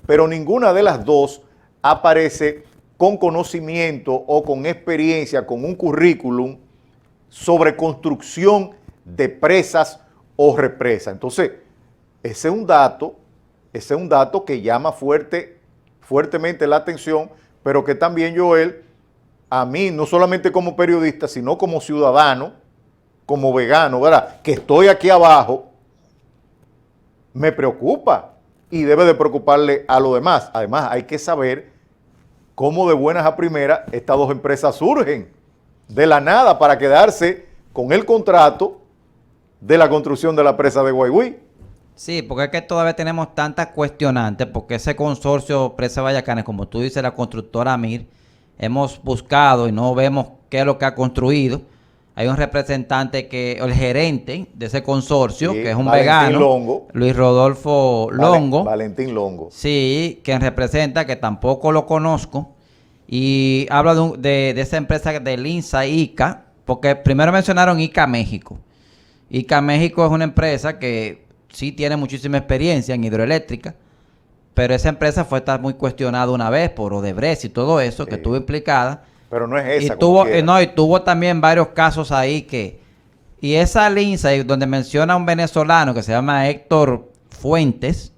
pero ninguna de las dos aparece con conocimiento o con experiencia, con un currículum sobre construcción de presas o represas. Entonces, ese es un dato que llama fuertemente la atención, pero que también, Joel, a mí, no solamente como periodista, sino como ciudadano, como vegano, ¿verdad?, que estoy aquí abajo, me preocupa y debe de preocuparle a los demás. Además, hay que saber cómo de buenas a primeras estas dos empresas surgen de la nada para quedarse con el contrato de la construcción de la presa de Guaigüí. Sí, porque es que todavía tenemos tantas cuestionantes, porque ese consorcio Presa Vallacanes, como tú dices, la constructora Mir, hemos buscado y no vemos qué es lo que ha construido. Hay un representante el gerente de ese consorcio, sí, que es un vegano, Longo, Luis Rodolfo Longo. Valentín Longo. Sí, quien representa, que tampoco lo conozco, y habla de esa empresa del INSA ICA, porque primero mencionaron ICA México. ICA México es una empresa que sí tiene muchísima experiencia en hidroeléctrica, pero esa empresa fue muy cuestionada una vez por Odebrecht y todo eso, sí, que estuvo implicada. Pero no es esa. Y tuvo también varios casos ahí y esa Linsa, donde menciona a un venezolano que se llama Héctor Fuentes,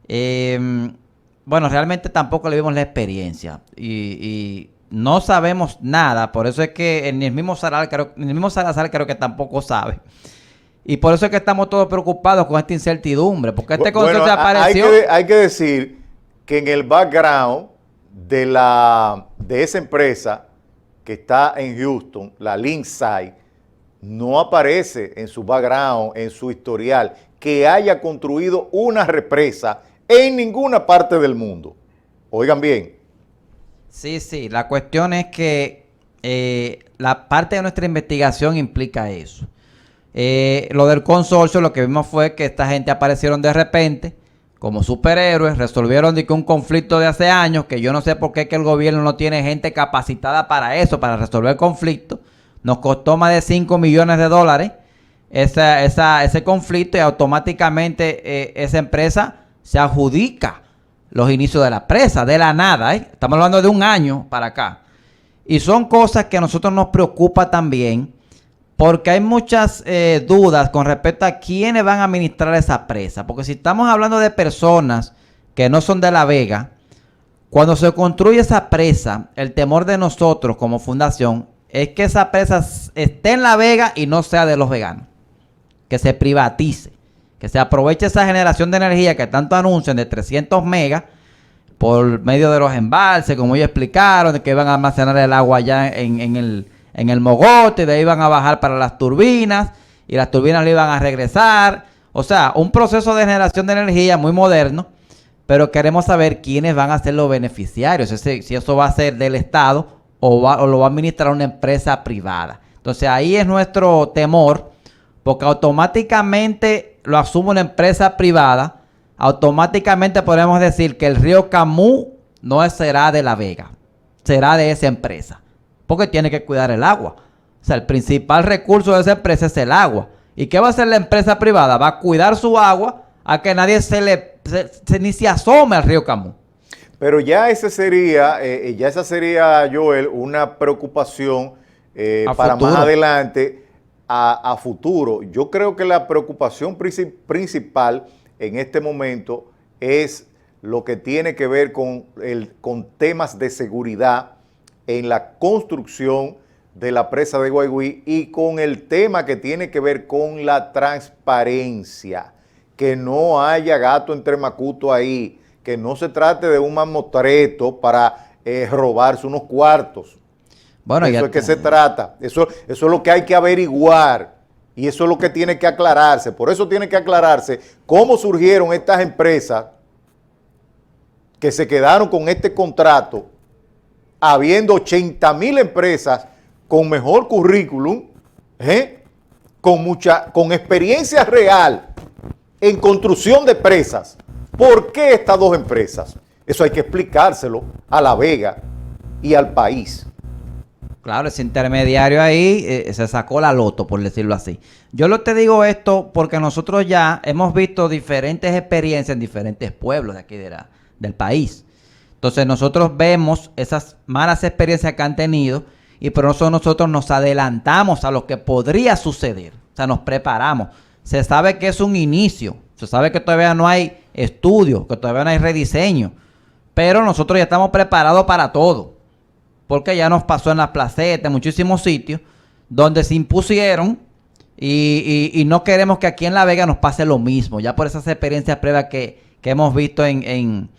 bueno, realmente tampoco le vimos la experiencia y no sabemos nada. Por eso es que en el mismo Salazar creo que tampoco sabe. Y por eso es que estamos todos preocupados con esta incertidumbre, porque este consorcio apareció. Hay que decir que en el background de esa empresa que está en Houston, la Linkside, no aparece en su background, en su historial, que haya construido una represa en ninguna parte del mundo. Oigan bien. Sí, la cuestión es que la parte de nuestra investigación implica eso. Lo del consorcio, lo que vimos fue que esta gente aparecieron de repente como superhéroes, resolvieron un conflicto de hace años, que yo no sé por qué que el gobierno no tiene gente capacitada para eso, para resolver conflictos. Nos costó más de $5 millones ese conflicto, y automáticamente esa empresa se adjudica los inicios de la presa, de la nada. Estamos hablando de un año para acá. Y son cosas que a nosotros nos preocupa también, porque hay muchas dudas con respecto a quiénes van a administrar esa presa. Porque si estamos hablando de personas que no son de La Vega, cuando se construye esa presa, el temor de nosotros como fundación es que esa presa esté en La Vega y no sea de los veganos. Que se privatice, que se aproveche esa generación de energía que tanto anuncian de 300 megas por medio de los embalses, como ellos explicaron, de que van a almacenar el agua allá en el mogote, de ahí van a bajar para las turbinas, y las turbinas le iban a regresar. O sea, un proceso de generación de energía muy moderno, pero queremos saber quiénes van a ser los beneficiarios, si eso va a ser del Estado o lo va a administrar una empresa privada. Entonces ahí es nuestro temor, porque automáticamente lo asume una empresa privada, automáticamente podemos decir que el río Camus no será de La Vega, será de esa empresa, porque tiene que cuidar el agua. O sea, el principal recurso de esa empresa es el agua. ¿Y qué va a hacer la empresa privada? Va a cuidar su agua a que nadie ni se asome al río Camus. Pero ya esa sería, Joel, una preocupación para más adelante, a futuro. Yo creo que la preocupación principal en este momento es lo que tiene que ver con temas de seguridad en la construcción de la presa de Guaigüí, y con el tema que tiene que ver con la transparencia, que no haya gato entre macuto ahí, que no se trate de un mamotreto para robarse unos cuartos. Bueno, eso es que se trata, eso es lo que hay que averiguar, y eso es lo que tiene que aclararse. Por eso tiene que aclararse cómo surgieron estas empresas que se quedaron con este contrato, habiendo 80,000 empresas con mejor currículum, con experiencia real en construcción de presas. ¿Por qué estas dos empresas? Eso hay que explicárselo a La Vega y al país. Claro, ese intermediario ahí se sacó la loto, por decirlo así. Yo te digo esto porque nosotros ya hemos visto diferentes experiencias en diferentes pueblos de aquí del país. Entonces nosotros vemos esas malas experiencias que han tenido y por eso nosotros nos adelantamos a lo que podría suceder. O sea, nos preparamos. Se sabe que es un inicio, se sabe que todavía no hay estudio, que todavía no hay rediseño, pero nosotros ya estamos preparados para todo, porque ya nos pasó en las placetas, en muchísimos sitios, donde se impusieron y no queremos que aquí en La Vega nos pase lo mismo, ya por esas experiencias previas que hemos visto en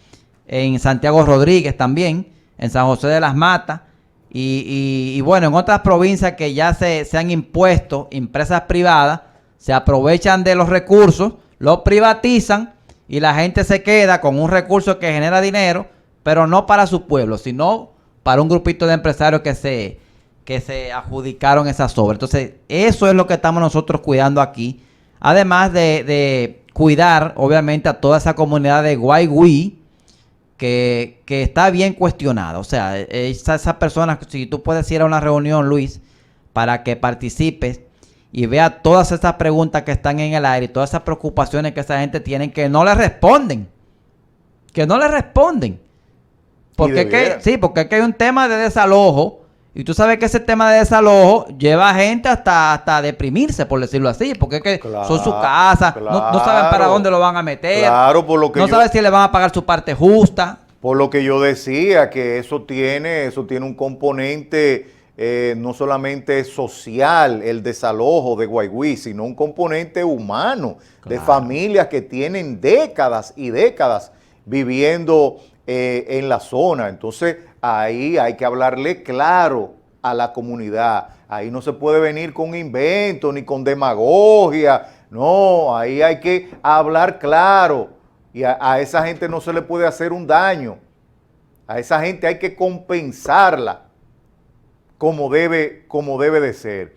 Santiago Rodríguez también, en San José de las Matas, y bueno, en otras provincias que ya se han impuesto empresas privadas, se aprovechan de los recursos, los privatizan y la gente se queda con un recurso que genera dinero, pero no para su pueblo, sino para un grupito de empresarios que se adjudicaron esas obras. Entonces, eso es lo que estamos nosotros cuidando aquí. Además de cuidar, obviamente, a toda esa comunidad de Guayguí, que está bien cuestionada. O sea, esas personas, si tú puedes ir a una reunión, Luis, para que participes y vea todas esas preguntas que están en el aire y todas esas preocupaciones que esa gente tiene que no le responden. Que no le responden. Porque es que hay un tema de desalojo y tú sabes que ese tema de desalojo lleva a gente hasta deprimirse, por decirlo así, porque es que son su casa, no saben para dónde lo van a meter, por lo que no saben si le van a pagar su parte justa. Por lo que yo decía, que eso tiene un componente no solamente social, el desalojo de Guayguí, sino un componente humano, de familias que tienen décadas y décadas viviendo en la zona. Entonces, ahí hay que hablarle claro a la comunidad. Ahí no se puede venir con invento ni con demagogia. No, ahí hay que hablar claro. Y a esa gente no se le puede hacer un daño. A esa gente hay que compensarla como debe de ser.